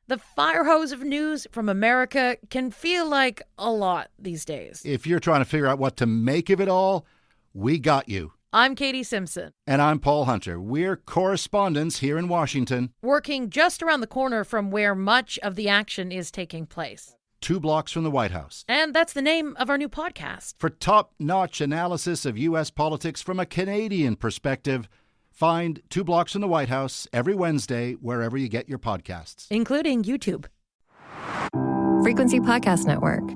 The fire hose of news from America can feel like a lot these days. If you're trying to figure out what to make of it all, we got you. I'm Katie Simpson. And I'm Paul Hunter. We're correspondents here in Washington, working just around the corner from where much of the action is taking place. 2 blocks from the White House. And that's the name of our new podcast. For top-notch analysis of U.S. politics from a Canadian perspective, find 2 blocks from the White House every Wednesday wherever you get your podcasts. Including YouTube. Frequency Podcast Network.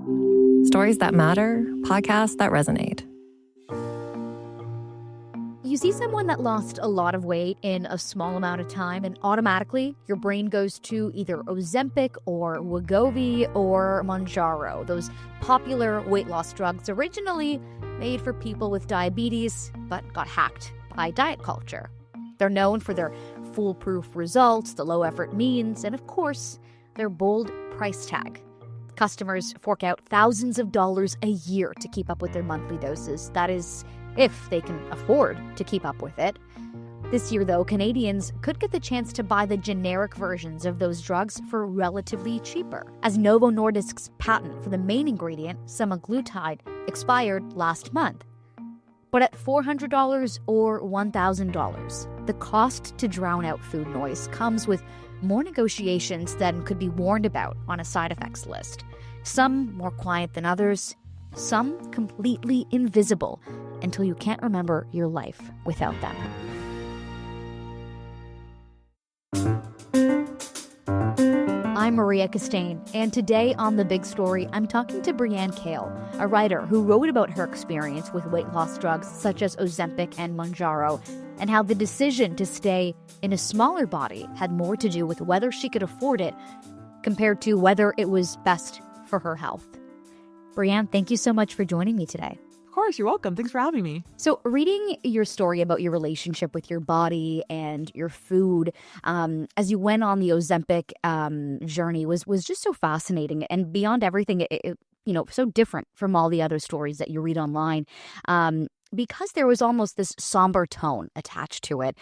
Stories that matter, podcasts that resonate. You see someone that lost a lot of weight in a small amount of time, and automatically your brain goes to either Ozempic or Wegovy or Mounjaro, those popular weight loss drugs originally made for people with diabetes, but got hacked by diet culture. They're known for their foolproof results, the low-effort means, and of course, their bold price tag. Customers fork out thousands of dollars a year to keep up with their monthly doses. That is, if they can afford to keep up with it. This year, though, Canadians could get the chance to buy the generic versions of those drugs for relatively cheaper, as Novo Nordisk's patent for the main ingredient, semaglutide, expired last month. But at $400 or $1,000, the cost to drown out food noise comes with more negotiations than could be warned about on a side effects list. Some more quiet than others, some completely invisible until you can't remember your life without them. I'm Maria Kestane, and today on The Big Story, I'm talking to Brianne Cail, a writer who wrote about her experience with weight loss drugs such as Ozempic and Mounjaro, and how the decision to stay in a smaller body had more to do with whether she could afford it compared to whether it was best for her health. Brianne, thank you so much for joining me today. Of course, you're welcome. Thanks for having me. So reading your story about your relationship with your body and your food as you went on the Ozempic journey was just so fascinating, and beyond everything, it so different from all the other stories that you read online because there was almost this somber tone attached to it.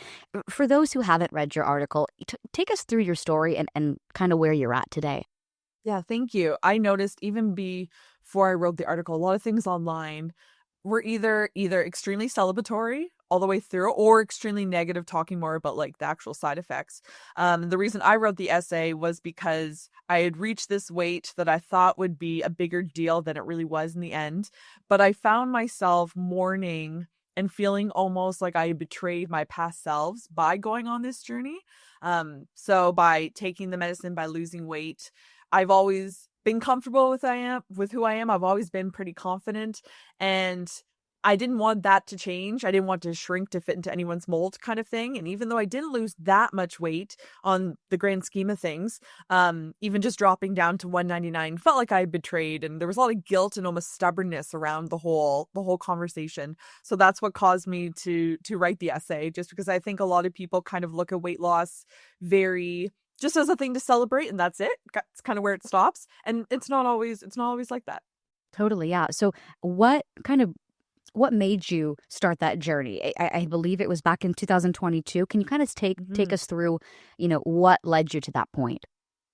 For those who haven't read your article, take us through your story and kind of where you're at today. Yeah, thank you. I noticed even before I wrote the article, a lot of things online were either extremely celebratory all the way through or extremely negative, talking more about like the actual side effects. The reason I wrote the essay was because I had reached this weight that I thought would be a bigger deal than it really was in the end. But I found myself mourning and feeling almost like I betrayed my past selves by going on this journey. So by taking the medicine, by losing weight, I've always been comfortable with who I am. I've always been pretty confident, and I didn't want that to change. I didn't want to shrink to fit into anyone's mold kind of thing. And even though I didn't lose that much weight on the grand scheme of things, even just dropping down to 199 felt like I had betrayed, and there was a lot of guilt and almost stubbornness around the whole conversation. So that's what caused me to write the essay, just because I think a lot of people kind of look at weight loss very just as a thing to celebrate, and that's it. It's kind of where it stops, and it's not always like that. Totally, yeah. So what made you start that journey? I believe it was back in 2022. Can you kind of take us through, what led you to that point?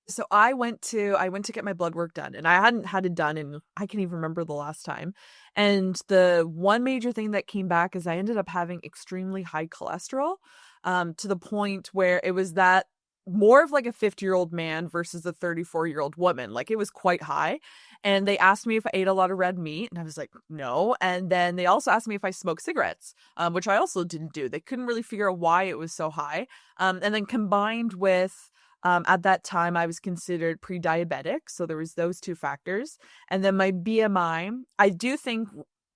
So I went to get my blood work done, and I hadn't had it done, and I can't even remember the last time. And the one major thing that came back is I ended up having extremely high cholesterol, to the point where it was that more of like a 50-year-old man versus a 34-year-old woman. Like, it was quite high. And they asked me if I ate a lot of red meat, and I was like, no. And then they also asked me if I smoked cigarettes, which I also didn't do. They couldn't really figure out why it was so high. And then combined with, at that time, I was considered pre-diabetic. So there was those two factors. And then my BMI,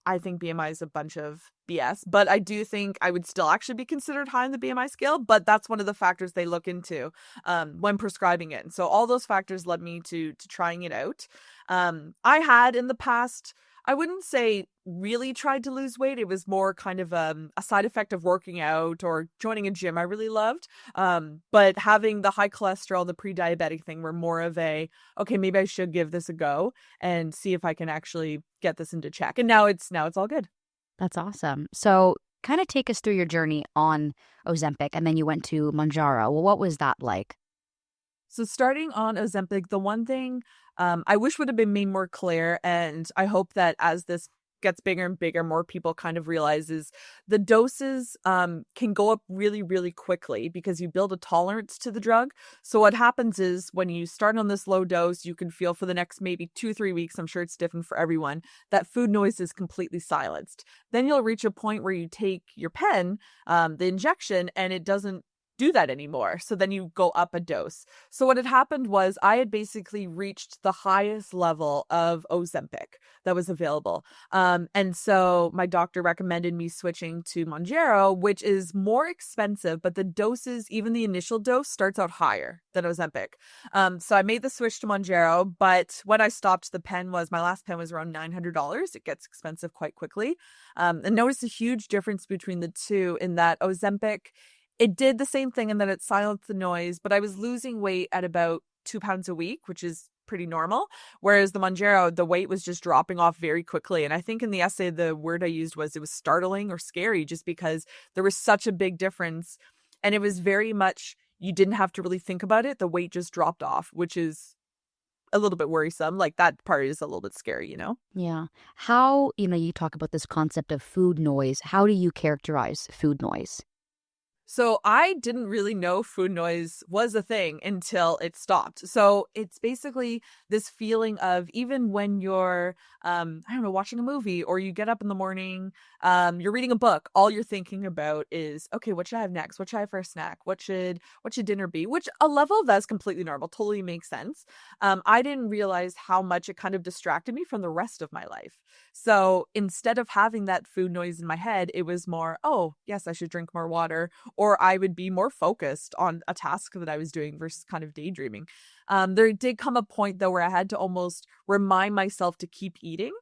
I think BMI is a bunch of BS, but I do think I would still actually be considered high on the BMI scale, but that's one of the factors they look into when prescribing it. And so all those factors led me to trying it out. I had in the past, I wouldn't say really tried to lose weight. It was more kind of a side effect of working out or joining a gym I really loved. But having the high cholesterol, the pre-diabetic thing were more of okay, maybe I should give this a go and see if I can actually get this into check. And now it's all good. That's awesome. So kind of take us through your journey on Ozempic, and then you went to Mounjaro. Well, what was that like? So starting on Ozempic, the one thing I wish would have been made more clear, and I hope that as this gets bigger and bigger, more people kind of realizes the doses can go up really, really quickly because you build a tolerance to the drug. So what happens is when you start on this low dose, you can feel for the next maybe 2-3 weeks, I'm sure it's different for everyone, that food noise is completely silenced. Then you'll reach a point where you take your pen, the injection, and it doesn't do that anymore. So then you go up a dose. So what had happened was I had basically reached the highest level of Ozempic that was available. And so my doctor recommended me switching to Mounjaro, which is more expensive, but the doses, even the initial dose, starts out higher than Ozempic. So I made the switch to Mounjaro, but when I stopped, my last pen was around $900. It gets expensive quite quickly. And noticed a huge difference between the two in that Ozempic, it did the same thing in that it silenced the noise, but I was losing weight at about 2 pounds a week, which is pretty normal. Whereas the Mounjaro, the weight was just dropping off very quickly. And I think in the essay, the word I used was it was startling or scary just because there was such a big difference. And it was very much, you didn't have to really think about it. The weight just dropped off, which is a little bit worrisome. Like that part is a little bit scary, you know? Yeah. How, you talk about this concept of food noise. How do you characterize food noise? So I didn't really know food noise was a thing until it stopped. So it's basically this feeling of even when you're, watching a movie or you get up in the morning, you're reading a book, all you're thinking about is, okay, what should I have next? What should I have for a snack? What should dinner be? Which a level of that's completely normal, totally makes sense. I didn't realize how much it kind of distracted me from the rest of my life. So instead of having that food noise in my head, it was more, oh, yes, I should drink more water, or I would be more focused on a task that I was doing versus kind of daydreaming. There did come a point, though, where I had to almost remind myself to keep eating,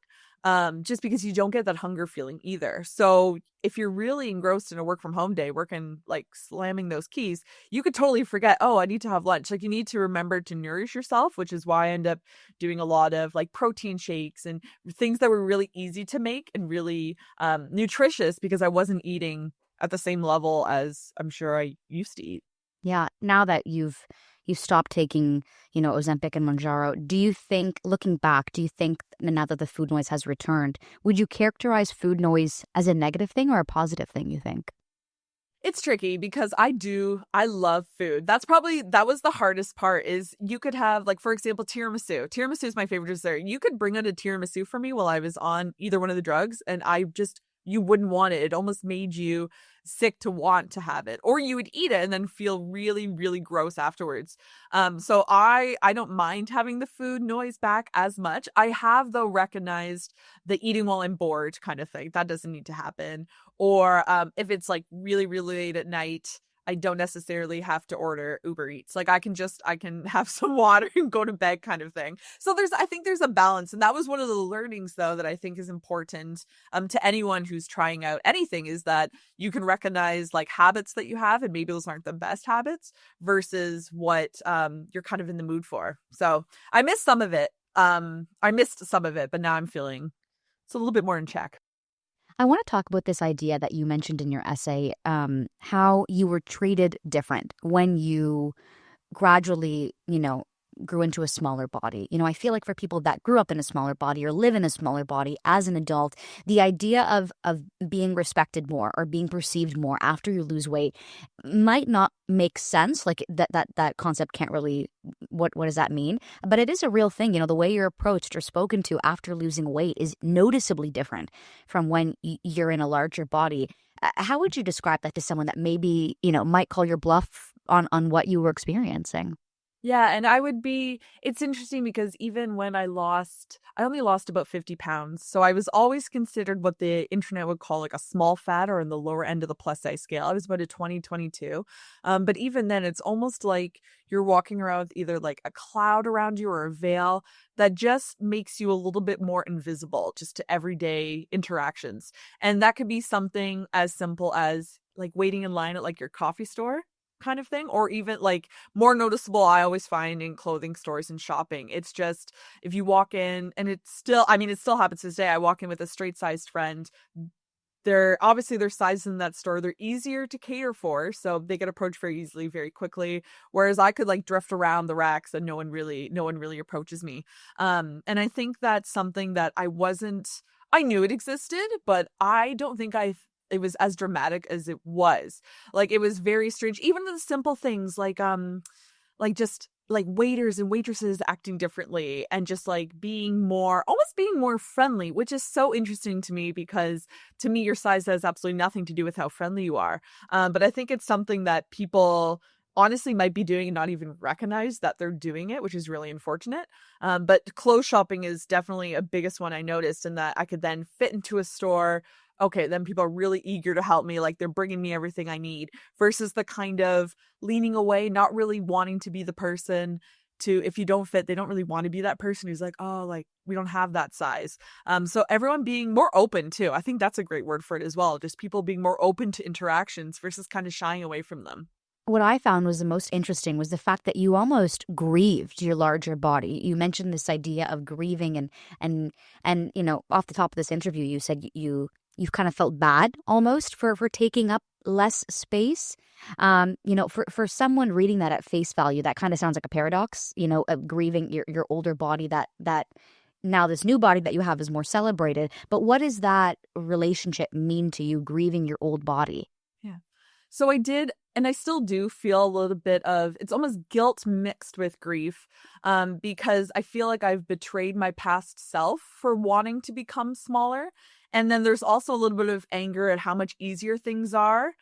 just because you don't get that hunger feeling either. So if you're really engrossed in a work from home day, working, like slamming those keys, you could totally forget, oh, I need to have lunch. Like you need to remember to nourish yourself, which is why I end up doing a lot of like protein shakes and things that were really easy to make and really nutritious because I wasn't eating at the same level as I'm sure I used to eat. Yeah. Now that you've stopped taking, Ozempic and Mounjaro, do you think, looking back, now that the food noise has returned, would you characterize food noise as a negative thing or a positive thing, you think? It's tricky because I love food. That was the hardest part is you could have, like, for example, tiramisu. Tiramisu is my favorite dessert. You could bring out a tiramisu for me while I was on either one of the drugs and you wouldn't want it. It almost made you sick to want to have it, or you would eat it and then feel really, really gross afterwards. So I don't mind having the food noise back as much. I have, though, recognized the eating while I'm bored kind of thing. That doesn't need to happen. Or if it's like really, really late at night, I don't necessarily have to order Uber Eats. Like I can have some water and go to bed kind of thing. So I think there's a balance. And that was one of the learnings, though, that I think is important to anyone who's trying out anything, is that you can recognize like habits that you have, and maybe those aren't the best habits versus what you're kind of in the mood for. So I missed some of it. But now I'm feeling it's a little bit more in check. I want to talk about this idea that you mentioned in your essay, how you were treated different when you gradually, grew into a smaller body. I feel like for people that grew up in a smaller body or live in a smaller body as an adult, the idea of being respected more or being perceived more after you lose weight might not make sense. Like that concept can't really, what does that mean? But it is a real thing. The way you're approached or spoken to after losing weight is noticeably different from when you're in a larger body. How would you describe that to someone that maybe, might call your bluff on what you were experiencing? Yeah, and it's interesting because even when I only lost about 50 pounds. So I was always considered what the internet would call like a small fat, or in the lower end of the plus size scale. I was about a 20-22. But even then, it's almost like you're walking around with either like a cloud around you or a veil that just makes you a little bit more invisible just to everyday interactions. And that could be something as simple as like waiting in line at like your coffee store kind of thing, or even like more noticeable, I always find in clothing stores and shopping. It's just if you walk in, and it still happens to this day. I walk in with a straight sized friend, they're obviously their sizes in that store, they're easier to cater for, so they get approached very easily, very quickly. Whereas I could like drift around the racks and no one really approaches me. And I think that's something that I knew it existed, but I don't think it was as dramatic as it was. Like, it was very strange. Even the simple things like just like waiters and waitresses acting differently and just like almost being more friendly, which is so interesting to me because to me, your size has absolutely nothing to do with how friendly you are. But I think it's something that people honestly might be doing and not even recognize that they're doing it, which is really unfortunate. But clothes shopping is definitely a biggest one I noticed, in that I could then fit into a store. Okay, then people are really eager to help me, like they're bringing me everything I need, versus the kind of leaning away, not really wanting to be the person to, if you don't fit, they don't really want to be that person who's like, oh, like we don't have that size. So everyone being more open too. I think that's a great word for it as well. Just people being more open to interactions versus kind of shying away from them. What I found was the most interesting was the fact that you almost grieved your larger body. You mentioned this idea of grieving and off the top of this interview, you said you've kind of felt bad almost for taking up less space. For someone reading that at face value, that kind of sounds like a paradox, of grieving your older body that now this new body that you have is more celebrated. But what does that relationship mean to you, grieving your old body? Yeah. So I did, and I still do feel a little bit of, it's almost guilt mixed with grief, because I feel like I've betrayed my past self for wanting to become smaller. And then there's also a little bit of anger at how much easier things are,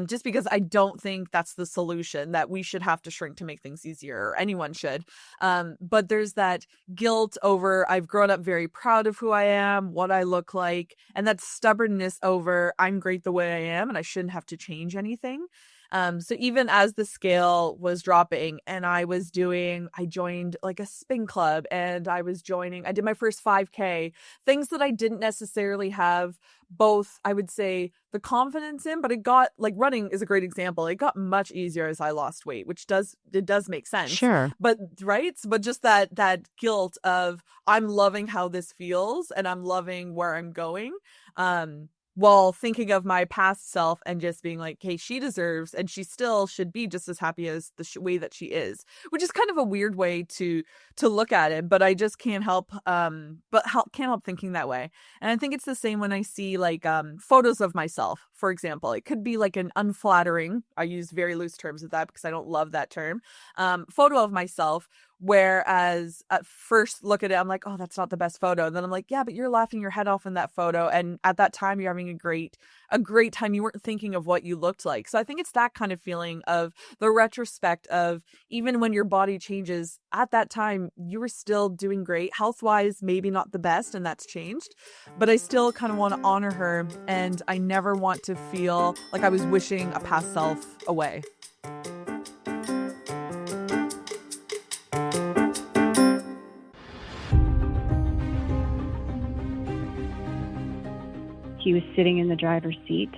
just because I don't think that's the solution, that we should have to shrink to make things easier, or anyone should. But there's that guilt over, I've grown up very proud of who I am, what I look like, and that stubbornness over, I'm great the way I am and I shouldn't have to change anything. So even as the scale was dropping and I joined like a spin club, and I did my first 5K, things that I didn't necessarily have both, I would say, the confidence in, but it got, like, running is a great example. It got much easier as I lost weight, which does make sense. Sure. But right. But just that guilt of, I'm loving how this feels and I'm loving where I'm going. While thinking of my past self and just being like, hey, she deserves, and she still should be just as happy as the way that she is, which is kind of a weird way to look at it. But I just can't help thinking that way. And I think it's the same when I see like photos of myself, for example. It could be like an unflattering, I use very loose terms of that because I don't love that term, photo of myself. Whereas at first look at it, I'm like, oh, that's not the best photo. And then I'm like, yeah, but you're laughing your head off in that photo. And at that time, you're having a great time. You weren't thinking of what you looked like. So I think it's that kind of feeling of the retrospect of, even when your body changes, at that time, you were still doing great. Health-wise, maybe not the best, and that's changed. But I still kind of want to honor her. And I never want to feel like I was wishing a past self away. He was sitting in the driver's seat,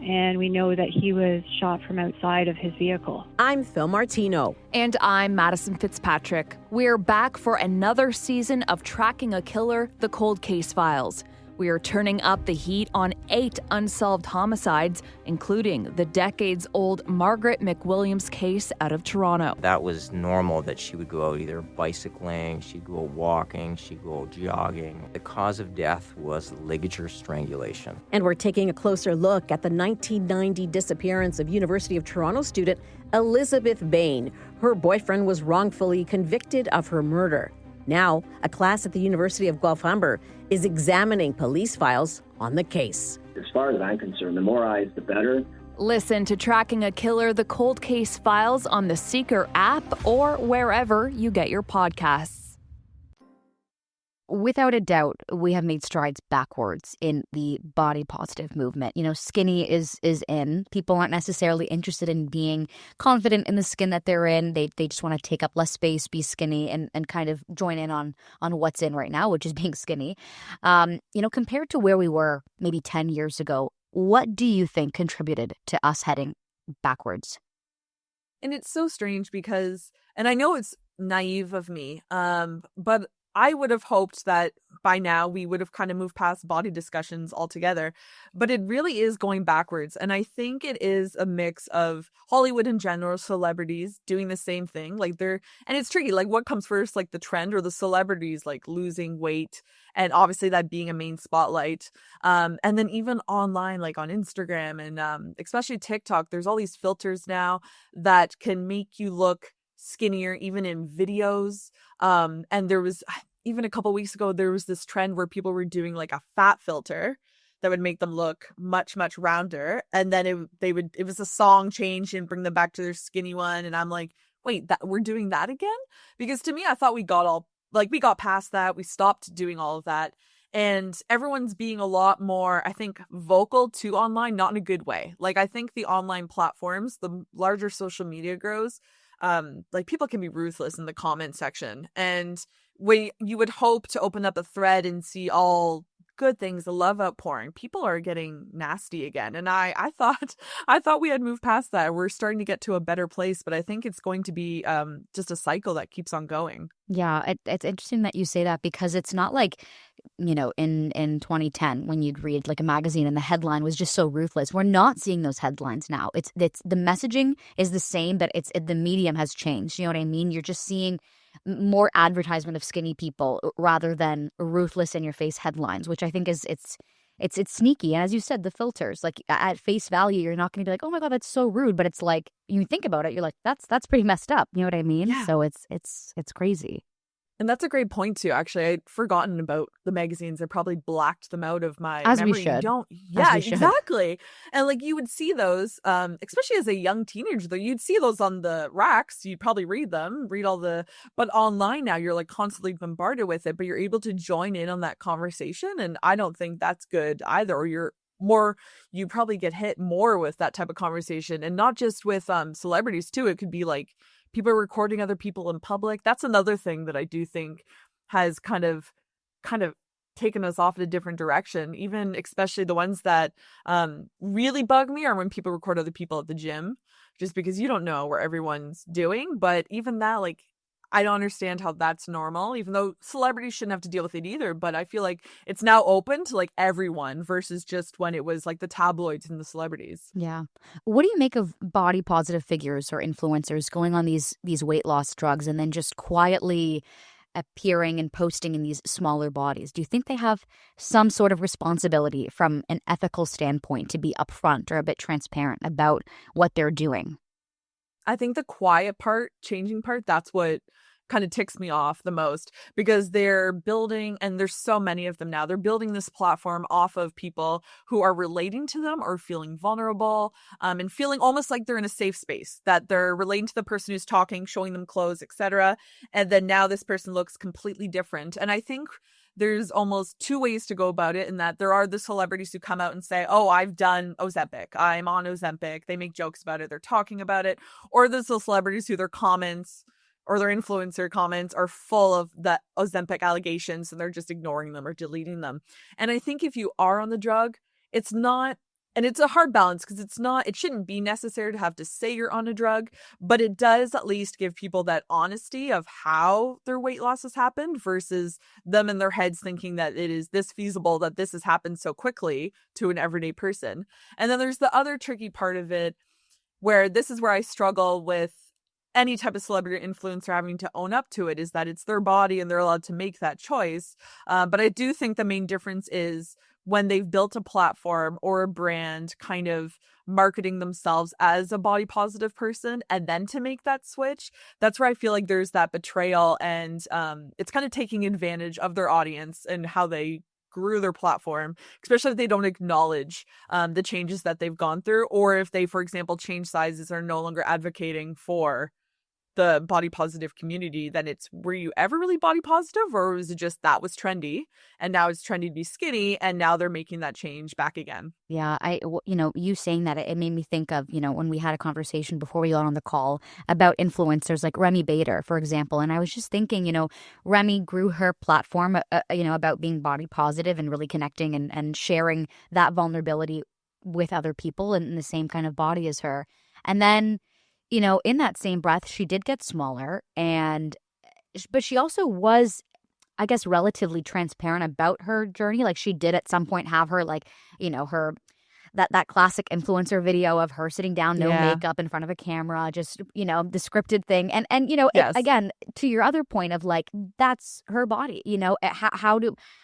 and we know that he was shot from outside of his vehicle. I'm Phil Martino. And I'm Madison Fitzpatrick. We're back for another season of Tracking a Killer, The Cold Case Files. We are turning up the heat on 8 unsolved homicides, including the decades-old Margaret McWilliams case out of Toronto. That was normal that she would go out either bicycling, she'd go walking, she'd go jogging. The cause of death was ligature strangulation. And we're taking a closer look at the 1990 disappearance of University of Toronto student Elizabeth Bain. Her boyfriend was wrongfully convicted of her murder. Now, a class at the University of Guelph Humber is examining police files on the case. As far as I'm concerned, the more eyes, the better. Listen to Tracking a Killer, The Cold Case Files on the Seeker app or wherever you get your podcasts. Without a doubt, we have made strides backwards in the body positive movement. Skinny is in. People aren't necessarily interested in being confident in the skin that they're in. They just want to take up less space, be skinny, and kind of join in on what's in right now, which is being skinny. Compared to where we were maybe 10 years ago, what do you think contributed to us heading backwards? And it's so strange because, and I know it's naive of me, but I would have hoped that by now we would have kind of moved past body discussions altogether, but it really is going backwards. And I think it is a mix of Hollywood in general, celebrities doing the same thing. Like and it's tricky. Like what comes first, like the trend or the celebrities like losing weight, and obviously that being a main spotlight. And then even online, like on Instagram and especially TikTok, there's all these filters now that can make you look skinnier even in videos. And there was even a couple weeks ago, there was this trend where people were doing like a fat filter that would make them look much, much rounder. And then it was a song change and bring them back to their skinny one. And I'm like, wait, that we're doing that again? Because to me, I thought we got past that. We stopped doing all of that. And everyone's being a lot more, I think, vocal to online, not in a good way. Like, I think the online platforms, the larger social media grows, like people can be ruthless in the comment section. And when you would hope to open up a thread and see all good things, the love outpouring, people are getting nasty again. And I thought we had moved past that. We're starting to get to a better place, but I think it's going to be just a cycle that keeps on going. Yeah, it's interesting that you say that, because it's not like, in 2010 when you'd read like a magazine and the headline was just so ruthless. We're not seeing those headlines now. It's the messaging is the same, but the medium has changed. You know what I mean? You're just seeing more advertisement of skinny people rather than ruthless in your face headlines, which I think is it's sneaky. And as you said, the filters, like at face value, you're not going to be like, oh my God, that's so rude. But it's like, you think about it, you're like, that's pretty messed up. You know what I mean? Yeah. So it's crazy. And that's a great point too. Actually, I'd forgotten about the magazines. I probably blacked them out of my As memory. we should. Yeah, we should. exactly. And like you would see those, especially as a young teenager, though, you'd see those on the racks. You'd probably read but online now you're like constantly bombarded with it, but you're able to join in on that conversation. And I don't think that's good either. Or you probably get hit more with that type of conversation, and not just with celebrities too. It could be like people recording other people in public. That's another thing that I do think has kind of taken us off in a different direction. Even especially the ones that really bug me are when people record other people at the gym, just because you don't know where everyone's doing. But even that, like, I don't understand how that's normal, even though celebrities shouldn't have to deal with it either. But I feel like it's now open to like everyone versus just when it was like the tabloids and the celebrities. Yeah. What do you make of body positive figures or influencers going on these weight loss drugs and then just quietly appearing and posting in these smaller bodies? Do you think they have some sort of responsibility from an ethical standpoint to be upfront or a bit transparent about what they're doing? I think the quiet part, changing part, that's what kind of ticks me off the most, because they're building, and there's so many of them now, they're building this platform off of people who are relating to them or feeling vulnerable, and feeling almost like they're in a safe space, that they're relating to the person who's talking, showing them clothes, etc. And then now this person looks completely different. And I think there's almost two ways to go about it, in that there are the celebrities who come out and say, oh, I've done Ozempic, I'm on Ozempic. They make jokes about it, they're talking about it. Or there's the celebrities who their comments or their influencer comments are full of the Ozempic allegations and they're just ignoring them or deleting them. And I think if you are on the drug, it's not, and it's a hard balance, because it shouldn't be necessary to have to say you're on a drug, but it does at least give people that honesty of how their weight loss has happened versus them in their heads thinking that it is this feasible, that this has happened so quickly to an everyday person. And then there's the other tricky part of it, where this is where I struggle with any type of celebrity influencer having to own up to it, is that it's their body and they're allowed to make that choice. But I do think the main difference is when they've built a platform or a brand kind of marketing themselves as a body positive person, and then to make that switch, that's where I feel like there's that betrayal, and it's kind of taking advantage of their audience and how they grew their platform, especially if they don't acknowledge the changes that they've gone through, or if they, for example, change sizes, are no longer advocating for the body positive community. Then it's, were you ever really body positive, or was it just that was trendy and now it's trendy to be skinny, and now they're making that change back again? Yeah, you saying that, it made me think of, when we had a conversation before we got on the call about influencers like Remy Bader, for example. And I was just thinking, Remy grew her platform, about being body positive and really connecting and sharing that vulnerability with other people in the same kind of body as her. And then, in that same breath, she did get smaller, but she also was, I guess, relatively transparent about her journey. Like, she did at some point have her, like, her that classic influencer video of her sitting down, no makeup in front of a camera, just, the scripted thing. And Yes. again, to your other point of, like, that's her body,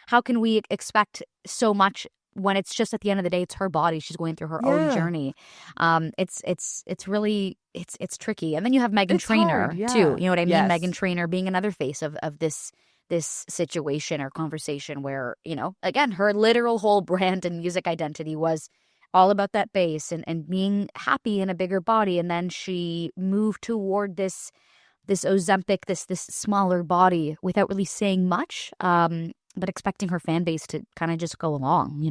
how can we expect so much when it's just, at the end of the day, it's her body. She's going through her own journey. It's really, it's tricky. And then you have Meghan Trainor too. You know what I mean? Yes. Meghan Trainor being another face of this situation or conversation where, again, her literal whole brand and music identity was all about that bass and being happy in a bigger body. And then she moved toward this Ozempic, this smaller body without really saying much, but expecting her fan base to kind of just go along,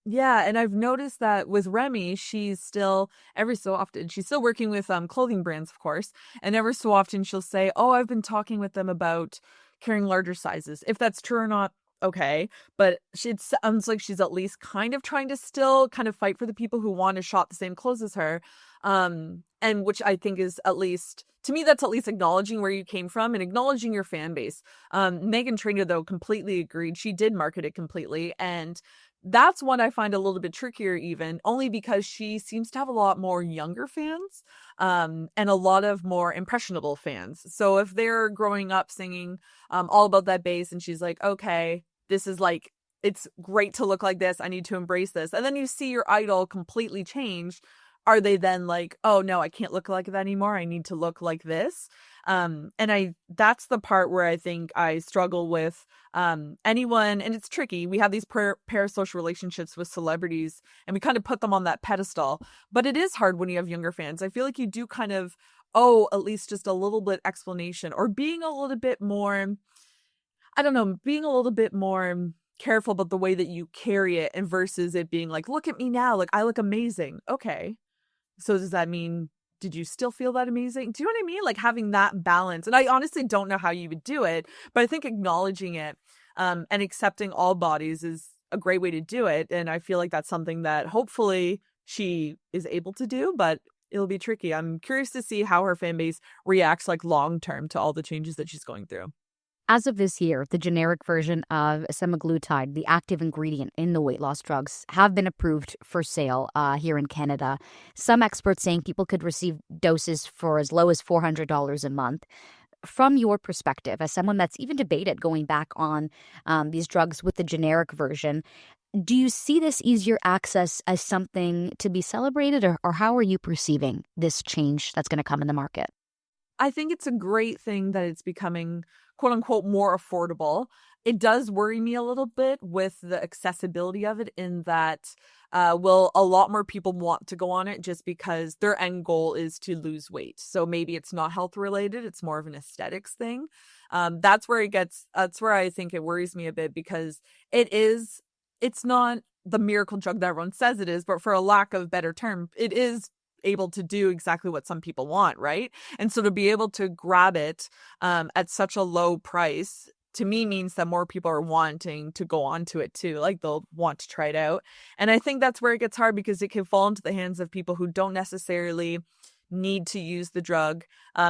Yeah, and I've noticed that with Remy, she's still, every so often, she's still working with clothing brands, of course, and every so often she'll say, oh, I've been talking with them about carrying larger sizes. If that's true or not, okay, but it sounds like she's at least kind of trying to still kind of fight for the people who want to shop the same clothes as her, and which I think is, at least to me, that's at least acknowledging where you came from and acknowledging your fan base. Meghan Trainor, though, completely agreed. She did market it completely, and that's one I find a little bit trickier, even only because she seems to have a lot more younger fans, and a lot of more impressionable fans. So if they're growing up singing all about that bass, and she's like, okay, this is like, it's great to look like this, I need to embrace this, and then you see your idol completely change, are they then like, oh no, I can't look like that anymore, I need to look like this? That's the part where I think I struggle with anyone, and it's tricky. We have these parasocial relationships with celebrities, and we kind of put them on that pedestal, but it is hard when you have younger fans. I feel like you do kind of owe at least just a little bit explanation, or being a little bit more, I don't know, being a little bit more careful about the way that you carry it, and versus it being like, look at me now, like I look amazing. Okay, so does that mean, did you still feel that amazing? Do you know what I mean? Like, having that balance. And I honestly don't know how you would do it, but I think acknowledging it and accepting all bodies is a great way to do it. And I feel like that's something that hopefully she is able to do, but it'll be tricky. I'm curious to see how her fan base reacts, like, long term to all the changes that she's going through. As of this year, the generic version of semaglutide, the active ingredient in the weight loss drugs, have been approved for sale here in Canada. Some experts saying people could receive doses for as low as $400 a month. From your perspective, as someone that's even debated going back on these drugs with the generic version, do you see this easier access as something to be celebrated, or how are you perceiving this change that's going to come in the market? I think it's a great thing that it's becoming, quote unquote, more affordable. It does worry me a little bit with the accessibility of it, in that will a lot more people want to go on it just because their end goal is to lose weight. So maybe it's not health related, it's more of an aesthetics thing. That's where I think it worries me a bit, because it's not the miracle drug that everyone says it is, but for a lack of better term, it is able to do exactly what some people want, right? And so to be able to grab it at such a low price, to me, means that more people are wanting to go on to it too. Like, they'll want to try it out. And I think that's where it gets hard, because it can fall into the hands of people who don't necessarily need to use the drug,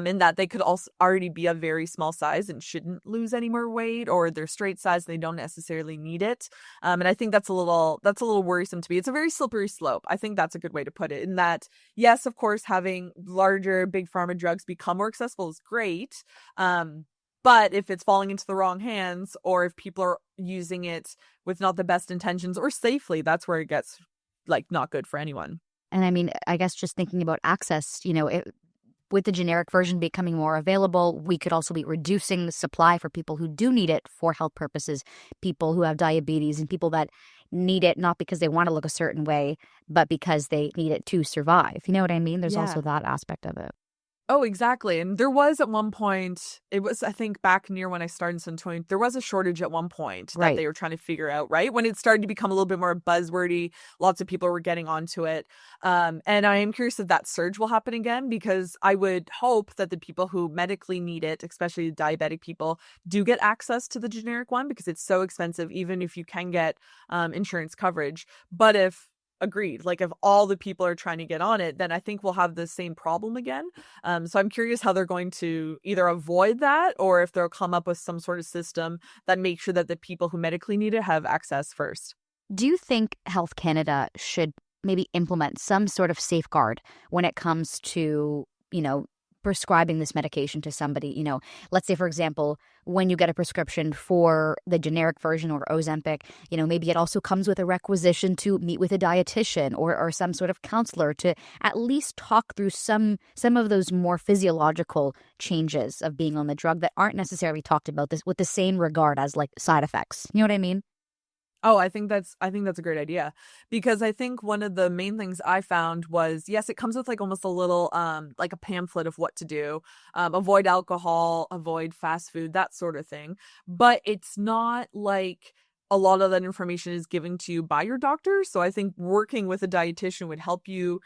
in that they could also already be a very small size and shouldn't lose any more weight, or they're straight size, they don't necessarily need it. And I think that's a little worrisome to me. It's a very slippery slope. I think that's a good way to put it, in that, yes, of course, having larger big pharma drugs become more accessible is great. But if it's falling into the wrong hands, or if people are using it with not the best intentions or safely, that's where it gets, like, not good for anyone. And I mean, I guess just thinking about access, with the generic version becoming more available, we could also be reducing the supply for people who do need it for health purposes, people who have diabetes, and people that need it not because they want to look a certain way, but because they need it to survive. You know what I mean? There's also that aspect of it. Oh, exactly. And there was at one point, it was, I think, back near when I started in 2020, there was a shortage at one point that they were trying to figure out, right? When it started to become a little bit more buzzwordy, lots of people were getting onto it. And I am curious if that surge will happen again, because I would hope that the people who medically need it, especially diabetic people, do get access to the generic one, because it's so expensive, even if you can get insurance coverage. But if agreed. Like if all the people are trying to get on it, then I think we'll have the same problem again. So I'm curious how they're going to either avoid that or if they'll come up with some sort of system that makes sure that the people who medically need it have access first. Do you think Health Canada should maybe implement some sort of safeguard when it comes to, prescribing this medication to somebody? Let's say, for example, when you get a prescription for the generic version or Ozempic, maybe it also comes with a requisition to meet with a dietitian or some sort of counselor to at least talk through some of those more physiological changes of being on the drug that aren't necessarily talked about this with the same regard as like side effects. You know what I mean? Oh, I think that's a great idea, because I think one of the main things I found was, yes, it comes with like almost a little like a pamphlet of what to do, avoid alcohol, avoid fast food, that sort of thing. But it's not like a lot of that information is given to you by your doctor. So I think working with a dietitian would help you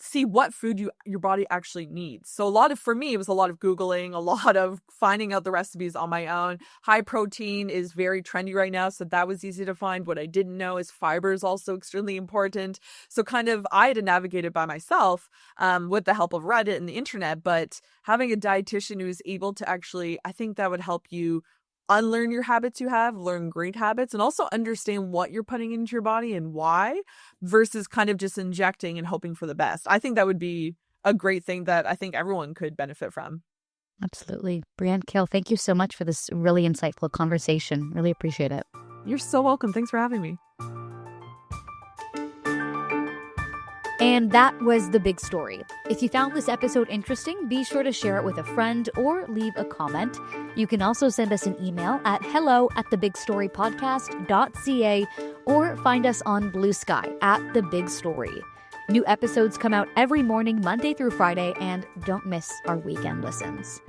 see what food your body actually needs. So for me, it was a lot of Googling, a lot of finding out the recipes on my own. High protein is very trendy right now, so that was easy to find. What I didn't know is fiber is also extremely important. So kind of I had to navigate it by myself with the help of Reddit and the internet, but having a dietitian who is able to actually, I think that would help you unlearn your habits you have, learn great habits, and also understand what you're putting into your body and why, versus kind of just injecting and hoping for the best. I think that would be a great thing that I think everyone could benefit from. Absolutely. Brianne Cail, thank you so much for this really insightful conversation. Really appreciate it. You're so welcome. Thanks for having me. And that was The Big Story. If you found this episode interesting, be sure to share it with a friend or leave a comment. You can also send us an email at hello@thebigstorypodcast.ca or find us on Blue Sky @The Big Story. New episodes come out every morning, Monday through Friday, and don't miss our weekend listens.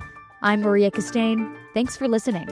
I'm Maria Kestane. Thanks for listening.